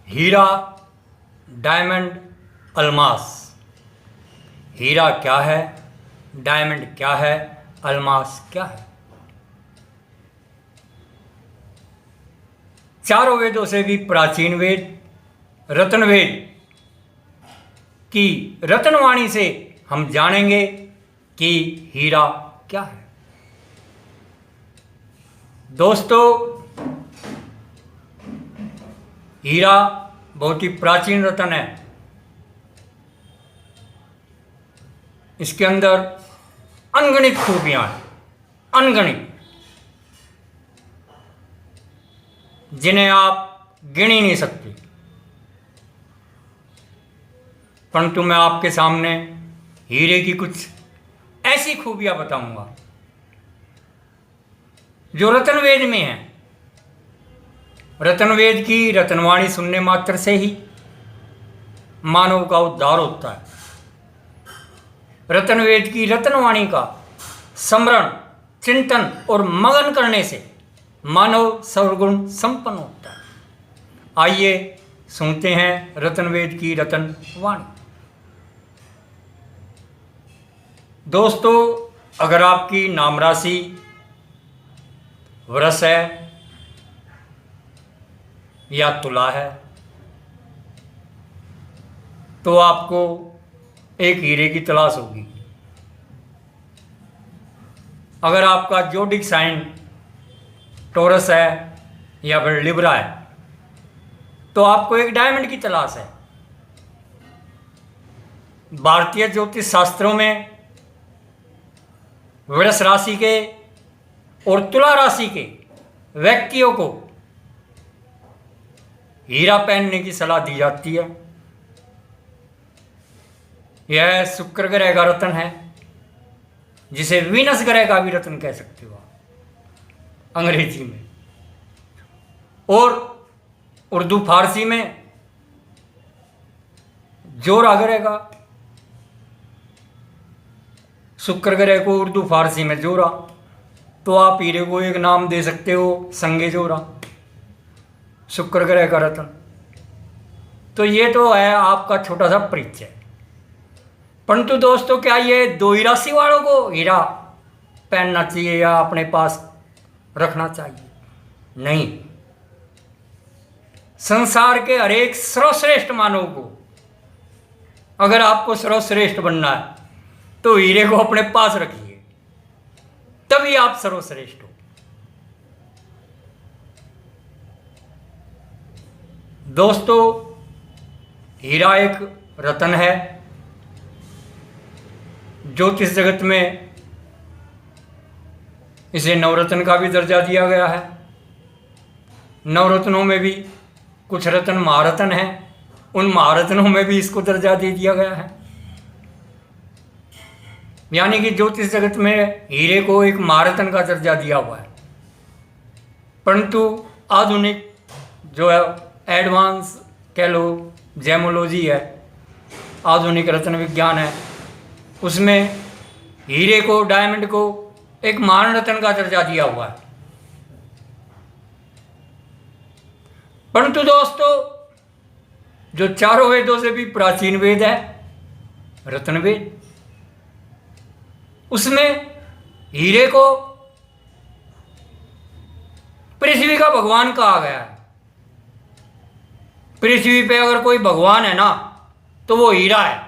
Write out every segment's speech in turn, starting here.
हीरा, diamond, Almas. हीरा क्या है, diamond क्या है, अलमास क्या है? चारों वेदों से भी प्राचीन वेद रत्न वेद की रत्नवाणी से हम जानेंगे कि हीरा क्या है। दोस्तों, हीरा बहुत ही प्राचीन रत्न है। इसके अंदर अनगिनत खूबियां हैं, अनगिनत, जिन्हें आप गिन ही नहीं सकते। परंतु मैं आपके सामने हीरे की कुछ ऐसी खूबियां बताऊंगा जो रत्नवेद में है। रत्नवेद की रत्नवाणी सुनने मात्र से ही मानव का उद्धार होता है। रत्नवेद की रत्नवाणी का स्मरण, चिंतन और मनन करने से मानव सर्वगुण संपन्न होता है। आइए सुनते हैं रत्नवेद की रत्नवाणी। दोस्तों, अगर आपकी नाम राशि वृष है या तुला है तो आपको एक हीरे की तलाश होगी। अगर आपका जोडिक साइन टॉरस है या फिर लिब्रा है तो आपको एक डायमंड की तलाश है। भारतीय ज्योतिष शास्त्रों में वृष राशि के और तुला राशि के व्यक्तियों को हीरा पहनने की सलाह दी जाती है। यह शुक्र ग्रह का रत्न है, जिसे वीनस ग्रह का भी रत्न कह सकते हो आप अंग्रेजी में, और उर्दू फारसी में जोरा ग्रह का। शुक्र ग्रह को उर्दू फारसी में जोरा, तो आप हीरे को एक नाम दे सकते हो, संगे जोरा, शुक्र ग्रह का रत्न। तो ये तो है आपका छोटा सा परिचय। परंतु दोस्तों, क्या ये दो ही राशि वालों को हीरा पहनना चाहिए या अपने पास रखना चाहिए? नहीं। संसार के हर एक सर्वश्रेष्ठ मानव को, अगर आपको सर्वश्रेष्ठ बनना है तो हीरे को अपने पास रखिए, तभी आप सर्वश्रेष्ठ हो। दोस्तों, हीरा एक रत्न है। ज्योतिष जगत में इसे नवरत्न का भी दर्जा दिया गया है। नवरत्नों में भी कुछ रत्न महारत्न हैं, उन महारत्नों में भी इसको दर्जा दे दिया गया है। यानी कि ज्योतिष जगत में हीरे को एक महारत्न का दर्जा दिया हुआ है। परंतु आधुनिक जो है एडवांस कह लो जेमोलॉजी है, आधुनिक रत्न विज्ञान है, उसमें हीरे को, डायमंड को एक महान रत्न का दर्जा दिया हुआ है। परंतु दोस्तों, जो चारों वेदों से भी प्राचीन वेद है रत्नवेद, उसमें हीरे को पृथ्वी का भगवान कहा गया है। पृथ्वी पे अगर कोई भगवान है ना तो वो हीरा है।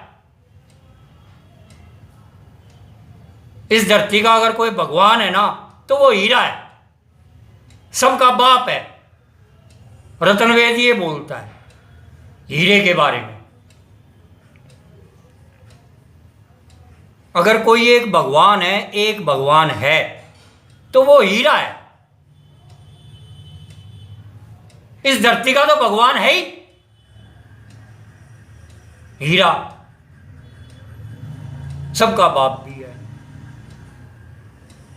इस धरती का अगर कोई भगवान है ना तो वो हीरा है, सबका बाप है। रत्नवेद ये बोलता है हीरे के बारे में। अगर कोई एक भगवान है, एक भगवान है, तो वो हीरा है। इस धरती का तो भगवान है ही हीरा, सबका बाप भी है।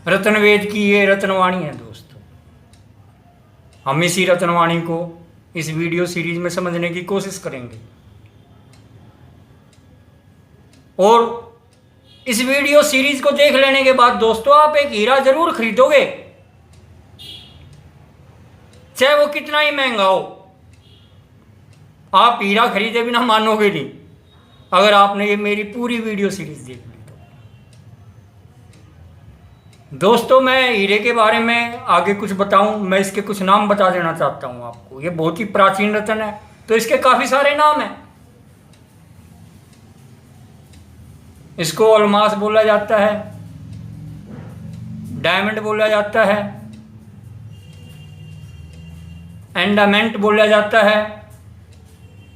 रत्नवेद की ये रत्नवाणी है दोस्तों। हम इसी रत्नवाणी को इस वीडियो सीरीज में समझने की कोशिश करेंगे, और इस वीडियो सीरीज को देख लेने के बाद दोस्तों आप एक हीरा जरूर खरीदोगे, चाहे वो कितना ही महंगा हो। आप हीरा खरीदे बिना मानोगे नहीं, अगर आपने ये मेरी पूरी वीडियो सीरीज देख ली तो। दोस्तों, मैं हीरे के बारे में आगे कुछ बताऊं, मैं इसके कुछ नाम बता देना चाहता हूं आपको। ये बहुत ही प्राचीन रत्न है, तो इसके काफी सारे नाम हैं। इसको अलमास बोला जाता है, डायमंड बोला जाता है, एंडामेंट बोला जाता है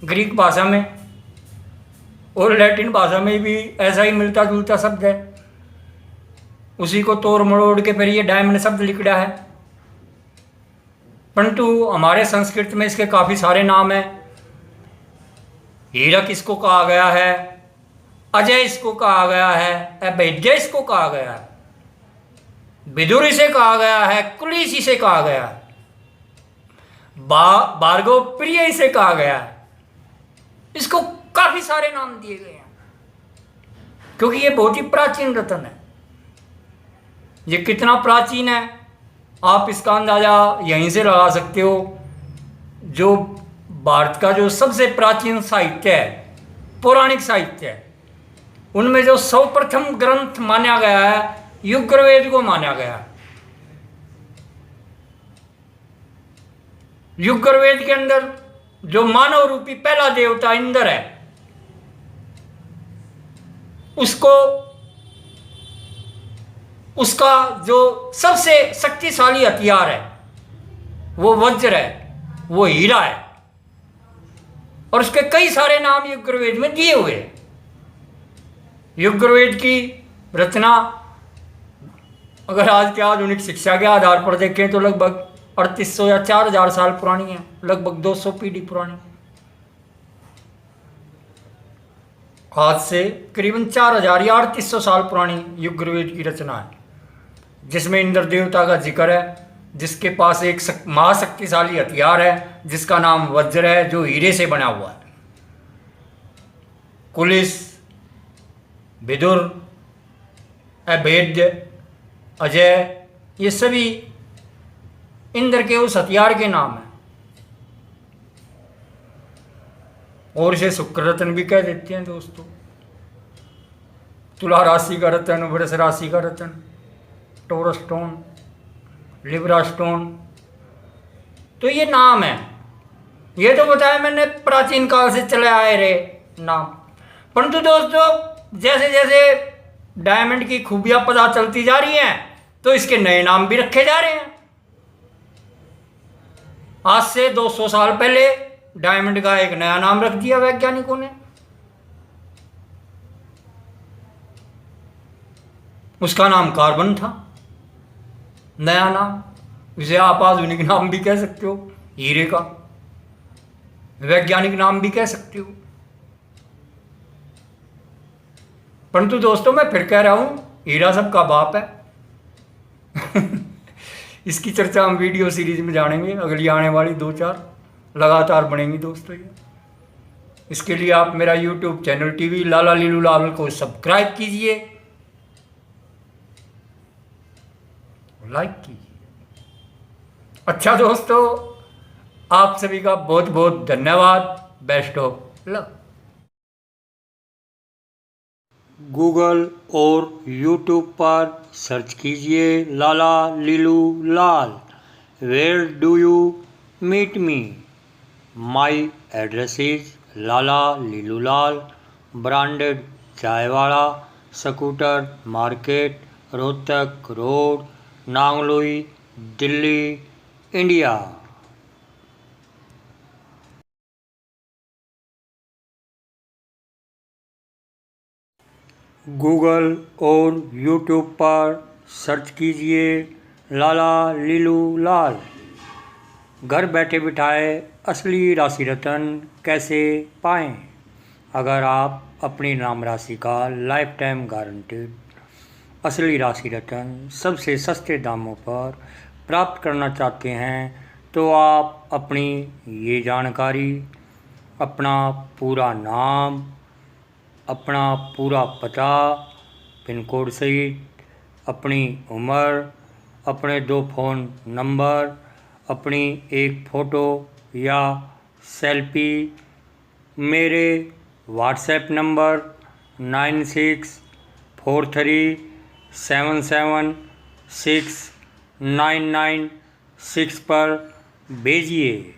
ग्रीक भाषा में, और लैटिन भाषा में भी ऐसा ही मिलता जुलता शब्द है। उसी को तोड़ मरोड़ के फिर ये डायमंड शब्द लिखा है। परंतु हमारे संस्कृत में इसके काफ़ी सारे नाम हैं। हीरा किसको कहा गया है, अजय इसको कहा गया है, अभेद्य इसको कहा गया है, विदुर इसे कहा गया है, कुलिस इसे कहा गया है, भार्गव प्रिय इसे कहा गया है। इसको काफी सारे नाम दिए गए हैं, क्योंकि ये बहुत ही प्राचीन रत्न है। ये कितना प्राचीन है आप इसका अंदाजा यहीं से लगा सकते हो। जो भारत का जो सबसे प्राचीन साहित्य है, पौराणिक साहित्य है, उनमें जो सर्वप्रथम ग्रंथ माना गया है, युग्रवेद को माना गया है। युग्रवेद के अंदर जो मानव रूपी पहला देवता इंद्र है, उसका जो सबसे शक्तिशाली हथियार है वो वज्र है, वो हीरा है, और उसके कई सारे नाम युग्रवेद में दिए हुए हैं। युग्रवेद की रचना अगर आज के आधुनिक शिक्षा के आधार पर देखें तो लगभग 3800 या 4000 साल पुरानी है, लगभग 200 पीढ़ी पुरानी। आज से करीबन 4000 या 3800 साल पुरानी युग्रवेद की रचना है, जिसमें इंद्र देवता का जिक्र है, जिसके पास एक महाशक्तिशाली हथियार है जिसका नाम वज्र है, जो हीरे से बना हुआ है। कुलिस, विदुर, अभेद्य, अजय, ये सभी इंद्र के उस हथियार के नाम हैं। और इसे शुक्र रत्न भी कह देते हैं दोस्तों। तुला राशि का रत्न, वृष राशि का रत्न, टोरस स्टोन, लिब्रा स्टोन, तो ये नाम है। ये तो बताया मैंने प्राचीन काल से चले आए रहे नाम। परंतु दोस्तों, जैसे जैसे डायमंड की खूबियां पता चलती जा रही हैं, तो इसके नए नाम भी रखे जा रहे हैं। आज से 200 साल पहले डायमंड का एक नया नाम रख दिया वैज्ञानिकों ने। उसका नाम कार्बन था, नया नाम। इसे आप आधुनिक नाम भी कह सकते हो, हीरे का वैज्ञानिक नाम भी कह सकते हो। परंतु दोस्तों, मैं फिर कह रहा हूं, हीरा सबका बाप है। इसकी चर्चा हम वीडियो सीरीज में जानेंगे, अगली आने वाली 2-4 लगातार बनेंगी दोस्तों ये। इसके लिए आप मेरा YouTube चैनल टीवी लाला लीलू लाल को सब्सक्राइब कीजिए, लाइक कीजिए। अच्छा दोस्तों, आप सभी का बहुत बहुत धन्यवाद। Best of luck. गूगल और YouTube पर सर्च कीजिए Lala Lilu Lal. Where do you meet me? My address is Lala Lilu Lal, branded Chaiwada, scooter market, Rohtak road, Nangloi, Delhi, India. Google और YouTube पर सर्च कीजिए लाला लीलू लाल। घर बैठे बिठाए असली राशि रत्न कैसे पाएं? अगर आप अपनी नाम राशि का लाइफ टाइम गारंटेड असली राशि रत्न सबसे सस्ते दामों पर प्राप्त करना चाहते हैं, तो आप अपनी ये जानकारी, अपना पूरा नाम, अपना पूरा पता, पिन कोड सहित अपनी उम्र, अपने 2 फ़ोन नंबर, अपनी एक फ़ोटो या सेल्फी मेरे व्हाट्सएप नंबर 9643776996 पर भेजिए।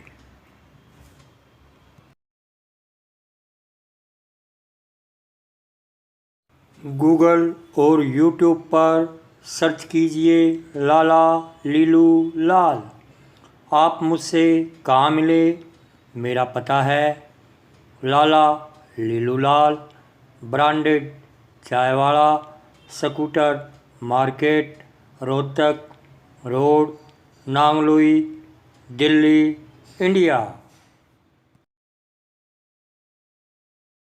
गूगल और यूट्यूब पर सर्च कीजिए लाला लीलू लाल। आप मुझसे कहाँ मिले? मेरा पता है Lala Lilu Lal, branded Chaiwada, scooter market, Rohtak road, Nangloi, Delhi, India.